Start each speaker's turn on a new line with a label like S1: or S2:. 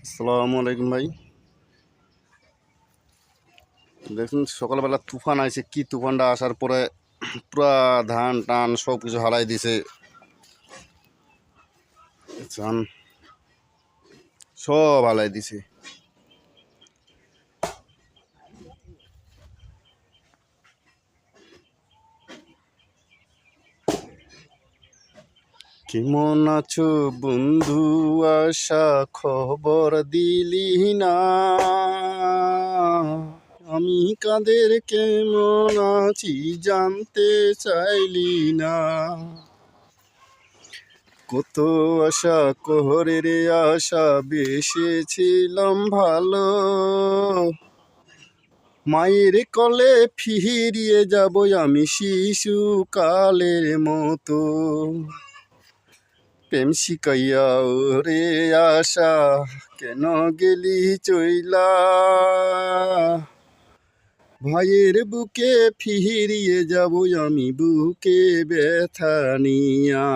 S1: আসসালামু আলাইকুম ভাই। দেখুন সকালবেলা তুফান আইছে, কি তুফানটা আসার পরে পুরা ধান টান সব কিছু হারাই দিছে। ধান সব হারাই দিছে। কেমন আছো বন্ধু, আশা খবর দিলি না। আমি কাদের কেমন আছি জানতে চাইলি না। কত আশা করে রে আশা বেসেছিলাম ভালো, মায়ের কলে ফিরিয়ে যাব আমি শিশুকালের মতো। প্রেম শিকাইয়া রে আশা কেন গেলি চইলা, ভাইয়ের বুকে ফিরিয়ে যাব আমি বুকে ব্যথা নিয়া।